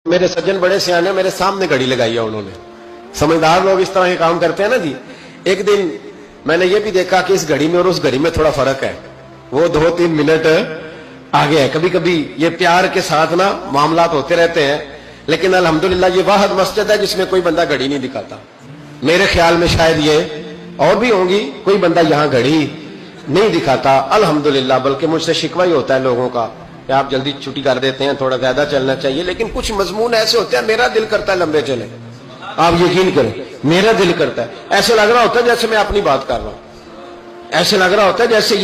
میرے سجن بڑے سیانے میرے سامنے گھڑی لگائی ہے انہوں نے. سمجھدار لوگ اس طرح کے کام کرتے ہیں نا جی. ایک دن میں نے یہ بھی دیکھا کہ اس گھڑی میں اور اس گھڑی میں تھوڑا فرق ہے, وہ 2-3 منٹ آگے ہے. کبھی کبھی یہ پیار کے ساتھ نا معاملات ہوتے رہتے ہیں, لیکن الحمدللہ یہ واحد مسجد ہے جس میں کوئی بندہ گھڑی نہیں دکھاتا. میرے خیال میں شاید یہ اور بھی ہوں گی, کوئی بندہ یہاں گھڑی نہیں دکھاتا الحمدللہ. بلکہ مجھ سے شکوہ ہی ہوتا ہے لوگوں کا کہ آپ جلدی چھٹی کر دیتے ہیں, تھوڑا زیادہ چلنا چاہیے. لیکن کچھ مضمون ایسے ہوتے ہیں میرا دل کرتا ہے لمبے چلے, آپ یقین کریں میرا دل کرتا ہے. ایسے لگ رہا ہوتا ہے جیسے میں اپنی بات کر رہا ہوں, ایسے لگ رہا ہوتا ہے جیسے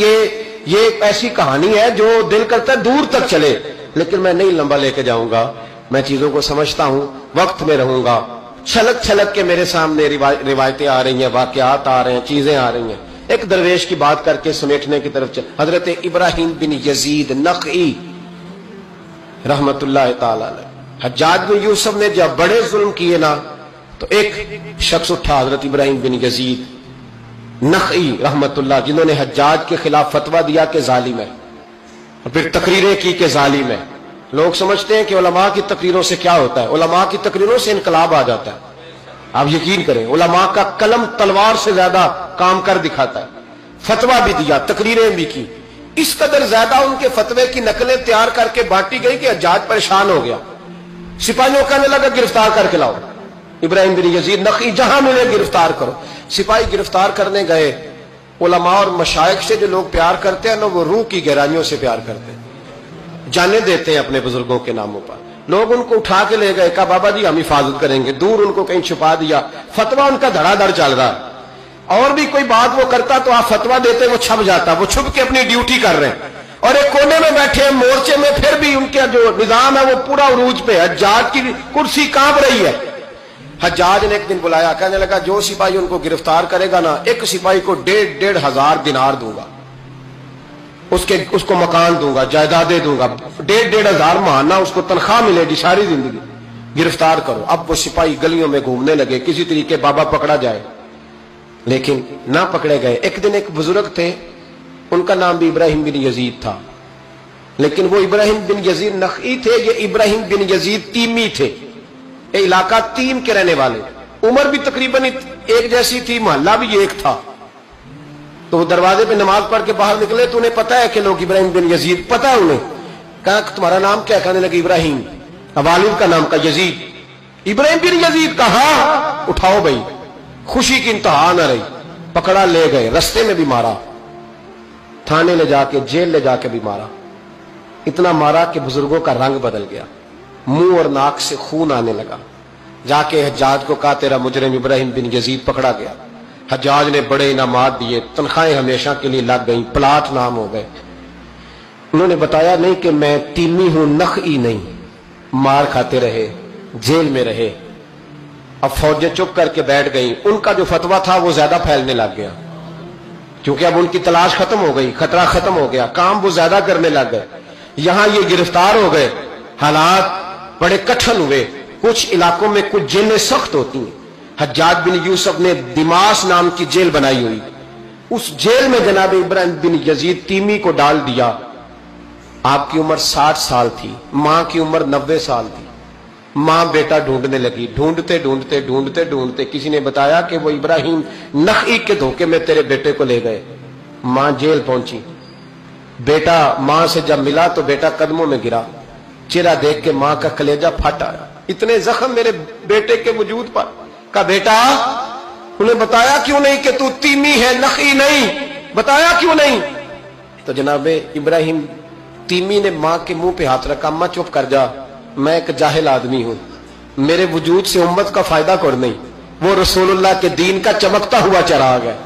یہ ایسی کہانی ہے جو دل کرتا ہے دور تک چلے, لیکن میں نہیں لمبا لے کے جاؤں گا. میں چیزوں کو سمجھتا ہوں, وقت میں رہوں گا. چھلک چھلک کے میرے سامنے روایتیں آ رہی ہیں, واقعات آ رہے ہیں, چیزیں آ رہی ہیں. ایک درویش کی بات کر کے سمیٹنے کی طرف حضرت ابراہیم بن یزید نخعی رحمت اللہ تعالی علیہ. حجاج بن یوسف نے جب بڑے ظلم کیے نا, تو ایک شخص اٹھا حضرت ابراہیم بن یزید نخعی رحمت اللہ, جنہوں نے حجاج کے خلاف فتویٰ دیا کہ ظالم ہے, اور پھر تقریریں کی کہ ظالم ہے. لوگ سمجھتے ہیں کہ علماء کی تقریروں سے کیا ہوتا ہے, علماء کی تقریروں سے انقلاب آ جاتا ہے. آپ یقین کریں علماء کا قلم تلوار سے زیادہ کام کر دکھاتا ہے. فتویٰ بھی دیا, تقریریں بھی کی. اس قدر زیادہ ان کے فتوے کی نقلیں تیار کر کے بانٹی گئی کہ حجاج پریشان ہو گیا. سپاہیوں کہنے لگا گرفتار کر کے لاؤ ابراہیم بن یزید نخعی, جہاں ملے گرفتار کرو. سپاہی گرفتار کرنے گئے. علماء اور مشائخ سے جو لوگ پیار کرتے ہیں نا, وہ روح کی گہرائیوں سے پیار کرتے ہیں, جانے دیتے ہیں اپنے بزرگوں کے ناموں پر. لوگ ان کو اٹھا کے لے گئے, کہا بابا جی ہم حفاظت کریں گے. دور ان کو کہیں چھپا دیا. فتویٰ ان کا دھڑا دھڑ چل رہا ہے. اور بھی کوئی بات وہ کرتا تو آپ فتویٰ دیتے, وہ چھپ جاتا. وہ چھپ کے اپنی ڈیوٹی کر رہے ہیں, اور ایک کونے میں بیٹھے ہیں مورچے میں, پھر بھی ان کا جو نظام ہے وہ پورا عروج پہ. حجاج کی کرسی کانپ رہی ہے. حجاج نے ایک دن بلایا, کہنے لگا جو سپاہی ان کو گرفتار کرے گا نا, ایک سپاہی کو 1,500 دینار دوں گا, اس کو مکان دوں گا, جائیدادیں دوں گا. 1,500 ماہانہ اس کو تنخواہ ملے گی ساری زندگی. گرفتار کرو. اب وہ سپاہی گلیوں میں گھومنے لگے, کسی طریقے بابا پکڑا جائے, لیکن نہ پکڑے گئے. ایک دن ایک بزرگ تھے, ان کا نام بھی ابراہیم بن یزید تھا, لیکن وہ ابراہیم بن یزید نخعی تھے, یہ ابراہیم بن یزید تیمی تھے. یہ علاقہ تیم کے رہنے والے, عمر بھی تقریباً ایک جیسی تھی, محلہ بھی ایک تھا. تو وہ دروازے پہ نماز پڑھ کے باہر نکلے تو انہیں پتا ہے کہ لوگ ابراہیم بن یزید, پتا ہے انہیں. کہا تمہارا نام کیا؟ کہنے لگے ابراہیم. والد کا نام کا یزید. ابراہیم بن یزید کہا اٹھاؤ بھائی. خوشی کی انتہا نہ رہی. پکڑا, لے گئے, رستے میں بھی مارا, تھانے لے جا کے, جیل لے جا کے بھی مارا. اتنا مارا کہ بزرگوں کا رنگ بدل گیا, منہ اور ناک سے خون آنے لگا. جا کے حجاج کو کہا تیرا مجرم ابراہیم بن یزید پکڑا گیا. حجاج نے بڑے انعامات دیے, تنخواہیں ہمیشہ کے لیے لگ گئیں, پلاٹ نام ہو گئے. انہوں نے بتایا نہیں کہ میں تیمی ہوں, نخعی نہیں. مار کھاتے رہے, جیل میں رہے. اب فوجیں چپ کر کے بیٹھ گئیں. ان کا جو فتویٰ تھا وہ زیادہ پھیلنے لگ گیا, کیونکہ اب ان کی تلاش ختم ہو گئی, خطرہ ختم ہو گیا, کام وہ زیادہ کرنے لگ گئے. یہاں یہ گرفتار ہو گئے, حالات بڑے کٹھن ہوئے. کچھ علاقوں میں کچھ جیلیں سخت ہوتی ہیں. حجاج بن یوسف نے دماس نام کی جیل بنائی ہوئی, اس جیل میں جناب ابراہیم بن یزید تیمی کو ڈال دیا. آپ کی عمر 60 سال تھی, ماں کی عمر 90 سال تھی. ماں بیٹا ڈھونڈنے لگی, ڈھونڈتے ڈھونڈتے ڈھونڈتے ڈھونڈتے کسی نے بتایا کہ وہ ابراہیم نخعی کے دھوکے میں تیرے بیٹے کو لے گئے. ماں جیل پہنچی. بیٹا ماں سے جب ملا تو بیٹا قدموں میں گرا. چہرہ دیکھ کے ماں کا کلیجہ پھٹ آیا, اتنے زخم میرے بیٹے کے وجود پر. کہا بیٹا انہیں بتایا کیوں نہیں کہ تو تیمی ہے, نخعی نہیں, بتایا کیوں نہیں؟ تو جناب ابراہیم تیمی نے ماں کے منہ پہ ہاتھ رکھا, اماں چپ کر جا, میں ایک جاہل آدمی ہوں, میرے وجود سے امت کا فائدہ کوئی نہیں. وہ رسول اللہ کے دین کا چمکتا ہوا چراغ ہے.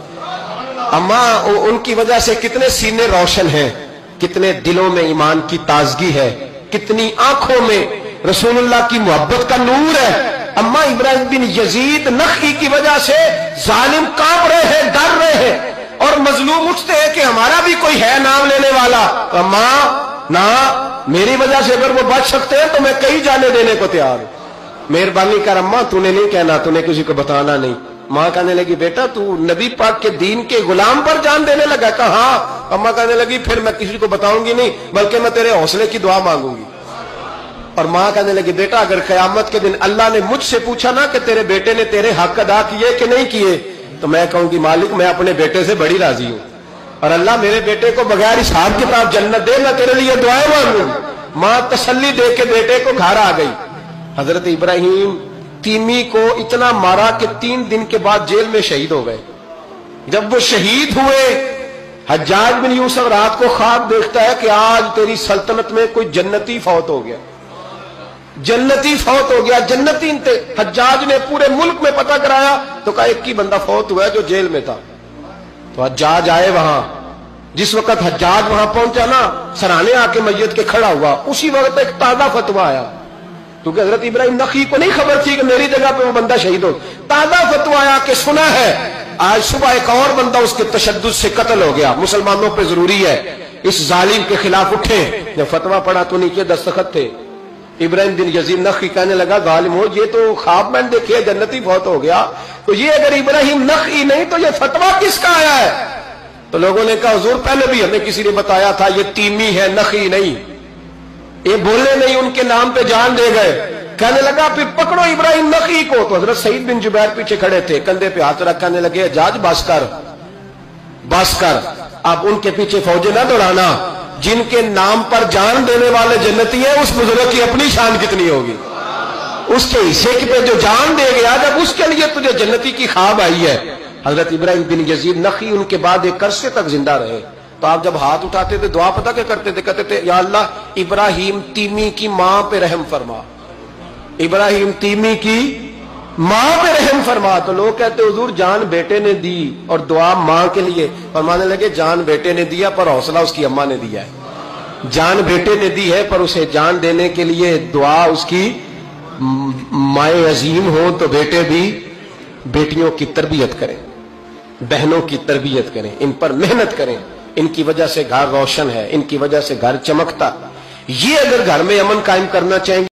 اماں ان کی وجہ سے کتنے سینے روشن ہیں, کتنے دلوں میں ایمان کی تازگی ہے, کتنی آنکھوں میں رسول اللہ کی محبت کا نور ہے. اماں ابراہیم بن یزید نخعی کی وجہ سے ظالم کانپ رہے ہیں, ڈر رہے ہیں, اور مظلوم اٹھتے ہیں کہ ہمارا بھی کوئی ہے نام لینے والا. اماں نہ, میری وجہ سے اگر وہ بچ سکتے ہیں تو میں کئی جانے دینے کو تیار ہوں. مہربانی کر اماں, تو نے نہیں کہنا, تو نے کسی کو بتانا نہیں. ماں کہنے لگی بیٹا تو نبی پاک کے دین کے غلام پر جان دینے لگا. کہا ہاں. اماں کہنے لگی پھر میں کسی کو بتاؤں گی نہیں, بلکہ میں تیرے حوصلے کی دعا مانگوں گی. اور ماں کہنے لگی بیٹا اگر قیامت کے دن اللہ نے مجھ سے پوچھا نا کہ تیرے بیٹے نے تیرے حق ادا کیے کہ نہیں کیے تو میں کہوں گی مالک میں اپنے بیٹے سے بڑی راضی ہوں، اور اللہ میرے بیٹے کو بغیر حساب کتاب جنت دے، میں تیرے لیے دعائیں مانگوں۔ ماں تسلی دے کے بیٹے کو گھر آ گئی۔ حضرت ابراہیم تیمی کو اتنا مارا کہ 3 دن کے بعد جیل میں شہید ہو گئے۔ جب وہ شہید ہوئے حجاج بن یوسف رات کو خواب دیکھتا ہے کہ آج تیری سلطنت میں کوئی جنتی فوت ہو گیا، جنتی فوت ہو گیا، جنتی حجاج نے پورے ملک میں پتہ کرایا تو کہا ایک ہی بندہ فوت ہوا ہے جو جیل میں تھا۔ تو حجاج آئے وہاں، جس وقت حجاج وہاں پہنچا نا سرانے آ کے میت کے کھڑا ہوا، اسی وقت ایک تازہ فتویٰ آیا، کیونکہ حضرت ابراہیم نخعی کو نہیں خبر تھی کہ میری جگہ پہ وہ بندہ شہید ہو۔ تازہ فتویٰ آیا کہ سنا ہے آج صبح ایک اور بندہ اس کے تشدد سے قتل ہو گیا، مسلمانوں پہ ضروری ہے اس ظالم کے خلاف اٹھیں۔ جب فتویٰ پڑھا تو نیچے دستخط تھے۔ ابراہیم بن یزید نخعی کہنے لگا ظالم ہو، یہ تو خواب میں دیکھے جنتی فوت ہو گیا، تو یہ اگر ابراہیم نخعی نہیں تو یہ فتویٰ کس کا آیا ہے؟ تو لوگوں نے کہا حضور پہلے بھی ہمیں کسی نے بتایا تھا یہ تیمی ہے نخعی نہیں، یہ بولے نہیں ان کے نام پہ جان دے گئے۔ کہنے لگا پھر پکڑو ابراہیم نخعی کو، تو حضرت سعید بن جبیر پیچھے کھڑے تھے، کندھے پہ ہاتھ رکھ کہنے لگے حجاج بس کر بس کر، اب ان کے پیچھے فوجیں نہ دوڑانا، جن کے نام پر جان دینے والے جنتی ہیں اس بزرگ کی اپنی شان کتنی ہوگی، اس کے حصے پہ جو جان دے گیا جب اس کے لیے تجھے جنتی کی خواب آئی ہے۔ حضرت ابراہیم بن یزید نخعی ان کے بعد ایک عرصے تک زندہ رہے، تو آپ جب ہاتھ اٹھاتے تھے دعا پتہ کیا کرتے تھے؟ کہتے تھے یا اللہ ابراہیم تیمی کی ماں پہ رحم فرما، ابراہیم تیمی کی ماں پہ رحم فرما۔ تو لوگ کہتے حضور جان بیٹے نے دی اور دعا ماں کے لیے، فرمانے لگے جان بیٹے نے دیا پر حوصلہ اس کی اماں نے دیا ہے، جان بیٹے نے دی ہے پر اسے جان دینے کے لیے دعا اس کی مائیں عظیم ہو، تو بیٹے بھی بیٹیوں کی تربیت کریں، بہنوں کی تربیت کریں، ان پر محنت کریں، ان کی وجہ سے گھر روشن ہے، ان کی وجہ سے گھر چمکتا۔ یہ اگر گھر میں امن قائم کرنا چاہیں گے